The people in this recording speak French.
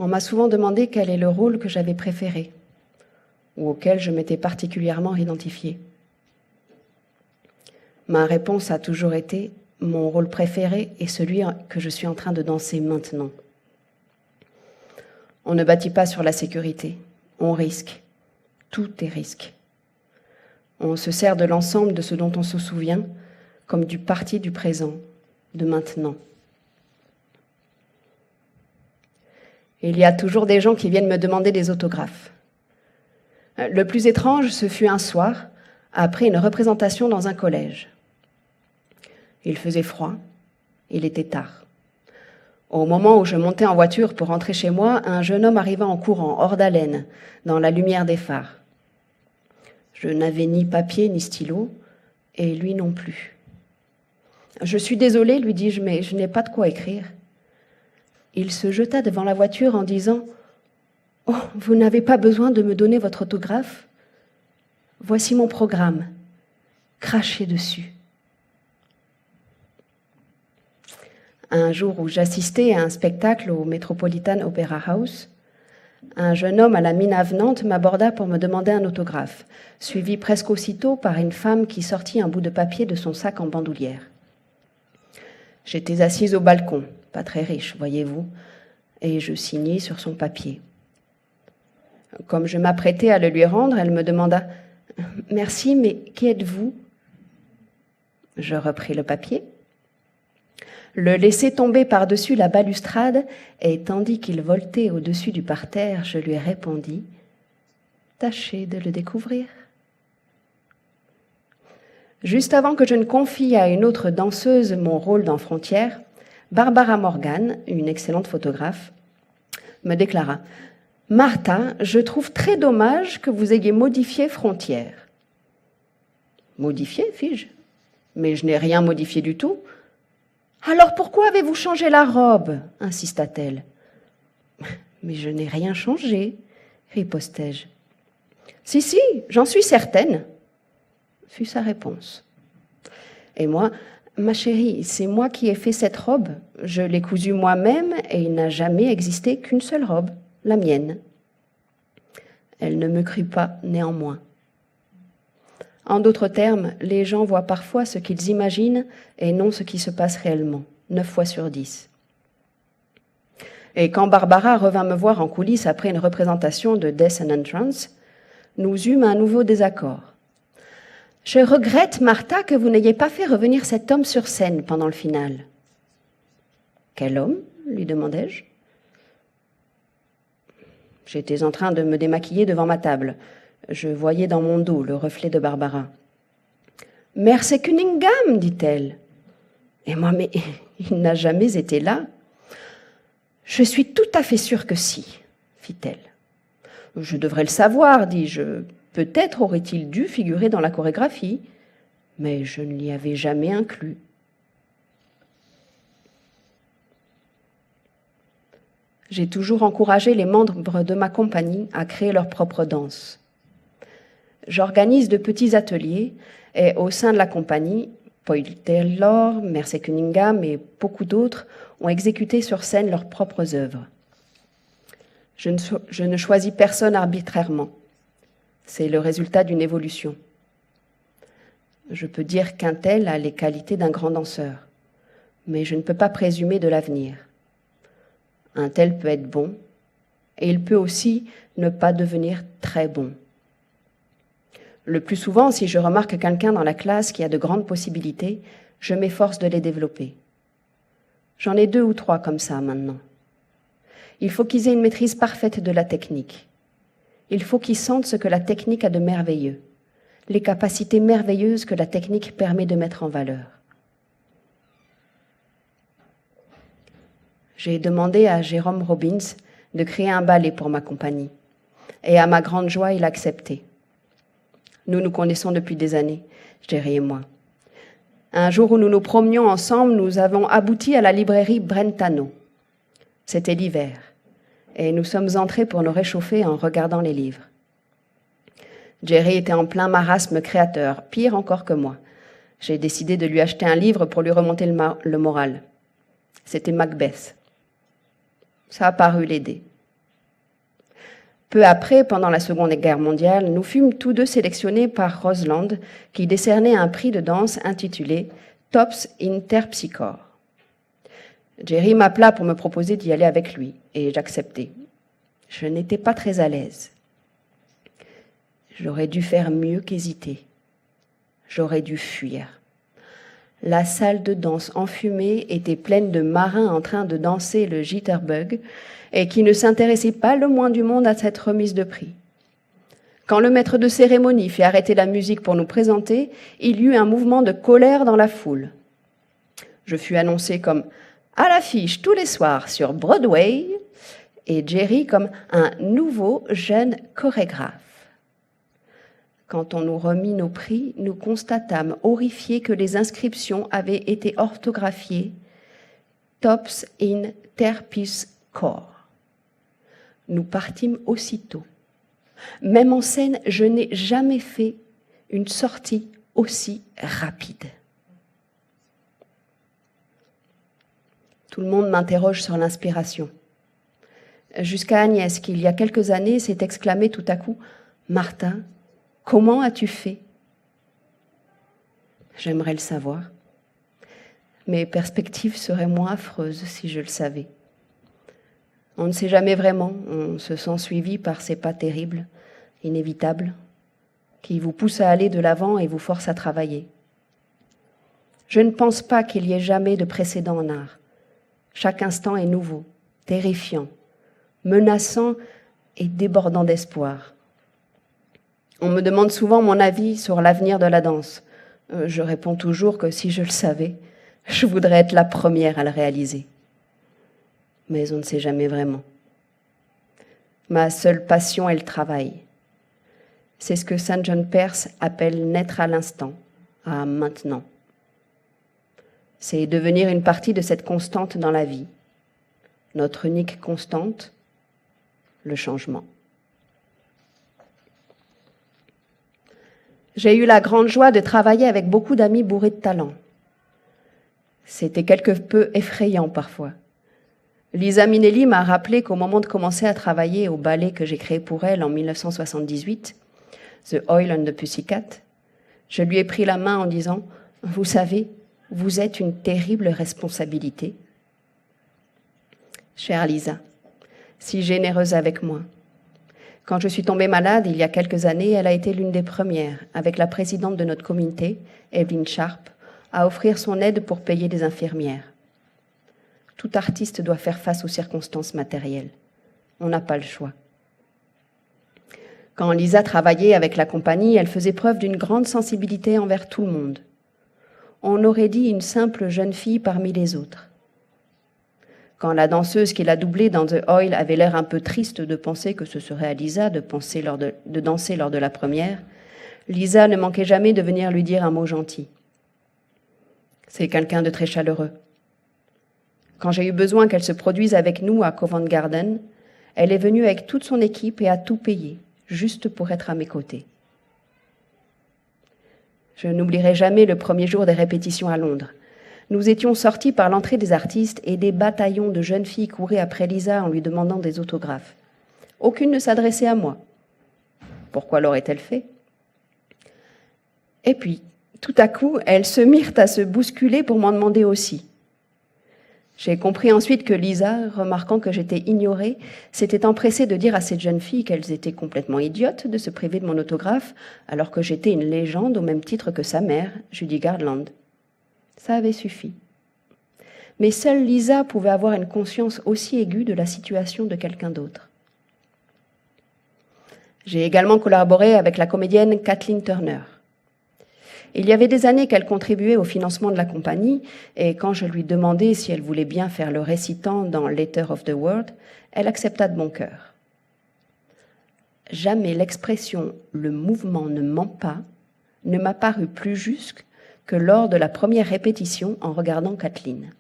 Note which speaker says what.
Speaker 1: On m'a souvent demandé quel est le rôle que j'avais préféré ou auquel je m'étais particulièrement identifiée. Ma réponse a toujours été « Mon rôle préféré est celui que je suis en train de danser maintenant ». On ne bâtit pas sur la sécurité, on risque. Tout est risque. On se sert de l'ensemble de ce dont on se souvient comme du parti du présent, de maintenant. Il y a toujours des gens qui viennent me demander des autographes. Le plus étrange, ce fut un soir, après une représentation dans un collège. Il faisait froid, il était tard. Au moment où je montais en voiture pour rentrer chez moi, un jeune homme arriva en courant, hors d'haleine, dans la lumière des phares. Je n'avais ni papier ni stylo, et lui non plus. « Je suis désolée, lui dis-je, mais je n'ai pas de quoi écrire. » Il se jeta devant la voiture en disant « Oh, vous n'avez pas besoin de me donner votre autographe ? Voici mon programme. Crachez dessus. » Un jour où j'assistais à un spectacle au Metropolitan Opera House, un jeune homme à la mine avenante m'aborda pour me demander un autographe, suivi presque aussitôt par une femme qui sortit un bout de papier de son sac en bandoulière. J'étais assise au balcon, pas très riche, voyez-vous, et je signais sur son papier. Comme je m'apprêtais à le lui rendre, elle me demanda « Merci, mais qui êtes-vous » Je repris le papier, le laissai tomber par-dessus la balustrade, et tandis qu'il voltait au-dessus du parterre, je lui répondis « Tâchez de le découvrir ». Juste avant que je ne confie à une autre danseuse mon rôle dans Frontières, Barbara Morgan, une excellente photographe, me déclara « Martha, je trouve très dommage que vous ayez modifié Frontières. » Modifié, fis-je ? Mais je n'ai rien modifié du tout. Alors pourquoi avez-vous changé la robe ? Insista-t-elle. Mais je n'ai rien changé, ripostai-je. Si, j'en suis certaine, fut sa réponse. Et moi, ma chérie, c'est moi qui ai fait cette robe. Je l'ai cousue moi-même et il n'a jamais existé qu'une seule robe, la mienne. Elle ne me crut pas, néanmoins. En d'autres termes, les gens voient parfois ce qu'ils imaginent et non ce qui se passe réellement, 9 fois sur 10. Et quand Barbara revint me voir en coulisses après une représentation de Death and Entrance, nous eûmes un nouveau désaccord. « Je regrette, Martha, que vous n'ayez pas fait revenir cet homme sur scène pendant le final. »« Quel homme ?» lui demandai-je. J'étais en train de me démaquiller devant ma table. Je voyais dans mon dos le reflet de Barbara. « Merce Cunningham, dit-elle. » Et moi, mais il n'a jamais été là. « Je suis tout à fait sûre que si, fit-elle. « Je devrais le savoir, dis-je. Peut-être aurait-il dû figurer dans la chorégraphie, mais je ne l'y avais jamais inclus. » J'ai toujours encouragé les membres de ma compagnie à créer leur propre danse. J'organise de petits ateliers et au sein de la compagnie, Paul Taylor, Merce Cunningham et beaucoup d'autres ont exécuté sur scène leurs propres œuvres. Je ne choisis personne arbitrairement. C'est le résultat d'une évolution. Je peux dire qu'un tel a les qualités d'un grand danseur, mais je ne peux pas présumer de l'avenir. Un tel peut être bon, et il peut aussi ne pas devenir très bon. Le plus souvent, si je remarque quelqu'un dans la classe qui a de grandes possibilités, je m'efforce de les développer. J'en ai 2 ou 3 comme ça maintenant. Il faut qu'ils aient une maîtrise parfaite de la technique. Il faut qu'ils sentent ce que la technique a de merveilleux, les capacités merveilleuses que la technique permet de mettre en valeur. J'ai demandé à Jérôme Robbins de créer un ballet pour ma compagnie. Et à ma grande joie, il a accepté. Nous nous connaissons depuis des années, Jerry et moi. Un jour où nous nous promenions ensemble, nous avons abouti à la librairie Brentano. C'était l'hiver, et nous sommes entrés pour nous réchauffer en regardant les livres. Jerry était en plein marasme créateur, pire encore que moi. J'ai décidé de lui acheter un livre pour lui remonter le moral. C'était Macbeth. Ça a paru l'aider. Peu après, pendant la Seconde Guerre mondiale, nous fûmes tous deux sélectionnés par Roseland, qui décernait un prix de danse intitulé Tops in Terpsichore. Jerry m'appela pour me proposer d'y aller avec lui, et j'acceptai. Je n'étais pas très à l'aise. J'aurais dû faire mieux qu'hésiter. J'aurais dû fuir. La salle de danse enfumée était pleine de marins en train de danser le jitterbug et qui ne s'intéressaient pas le moins du monde à cette remise de prix. Quand le maître de cérémonie fit arrêter la musique pour nous présenter, il y eut un mouvement de colère dans la foule. Je fus annoncé comme à l'affiche tous les soirs sur Broadway et Jerry comme un nouveau jeune chorégraphe. Quand on nous remit nos prix, nous constatâmes horrifiés que les inscriptions avaient été orthographiées Tops in Terpsichore. Nous partîmes aussitôt. Même en scène, je n'ai jamais fait une sortie aussi rapide. Tout le monde m'interroge sur l'inspiration. Jusqu'à Agnès, qui il y a quelques années s'est exclamée tout à coup « Martha, comment as-tu fait ?» J'aimerais le savoir. Mes perspectives seraient moins affreuses si je le savais. On ne sait jamais vraiment, on se sent suivi par ces pas terribles, inévitables, qui vous poussent à aller de l'avant et vous forcent à travailler. Je ne pense pas qu'il y ait jamais de précédent en art. Chaque instant est nouveau, terrifiant, menaçant et débordant d'espoir. On me demande souvent mon avis sur l'avenir de la danse. Je réponds toujours que si je le savais, je voudrais être la première à le réaliser. Mais on ne sait jamais vraiment. Ma seule passion est le travail. C'est ce que St. John Perse appelle naître à l'instant, à maintenant. C'est devenir une partie de cette constante dans la vie. Notre unique constante, le changement. J'ai eu la grande joie de travailler avec beaucoup d'amis bourrés de talent. C'était quelque peu effrayant parfois. Lisa Minnelli m'a rappelé qu'au moment de commencer à travailler au ballet que j'ai créé pour elle en 1978, The Oil and the Pussycat, je lui ai pris la main en disant « Vous savez, vous êtes une terrible responsabilité. » Chère Lisa, si généreuse avec moi. Quand je suis tombée malade, il y a quelques années, elle a été l'une des premières, avec la présidente de notre comité, Evelyn Sharp, à offrir son aide pour payer des infirmières. Tout artiste doit faire face aux circonstances matérielles. On n'a pas le choix. Quand Lisa travaillait avec la compagnie, elle faisait preuve d'une grande sensibilité envers tout le monde. On aurait dit une simple jeune fille parmi les autres. Quand la danseuse qui l'a doublée dans The Oil avait l'air un peu triste de penser que ce serait à Lisa de danser lors de la première, Lisa ne manquait jamais de venir lui dire un mot gentil. C'est quelqu'un de très chaleureux. Quand j'ai eu besoin qu'elle se produise avec nous à Covent Garden, elle est venue avec toute son équipe et a tout payé, juste pour être à mes côtés. Je n'oublierai jamais le premier jour des répétitions à Londres. Nous étions sortis par l'entrée des artistes et des bataillons de jeunes filles couraient après Lisa en lui demandant des autographes. Aucune ne s'adressait à moi. Pourquoi l'aurait-elle fait ? Et puis, tout à coup, elles se mirent à se bousculer pour m'en demander aussi. J'ai compris ensuite que Lisa, remarquant que j'étais ignorée, s'était empressée de dire à cette jeune fille qu'elles étaient complètement idiotes de se priver de mon autographe, alors que j'étais une légende au même titre que sa mère, Judy Garland. Ça avait suffi. Mais seule Lisa pouvait avoir une conscience aussi aiguë de la situation de quelqu'un d'autre. J'ai également collaboré avec la comédienne Kathleen Turner. Il y avait des années qu'elle contribuait au financement de la compagnie et quand je lui demandais si elle voulait bien faire le récitant dans Letter of the World, elle accepta de bon cœur. Jamais l'expression « le mouvement ne ment pas » ne m'a paru plus juste que lors de la première répétition en regardant Kathleen.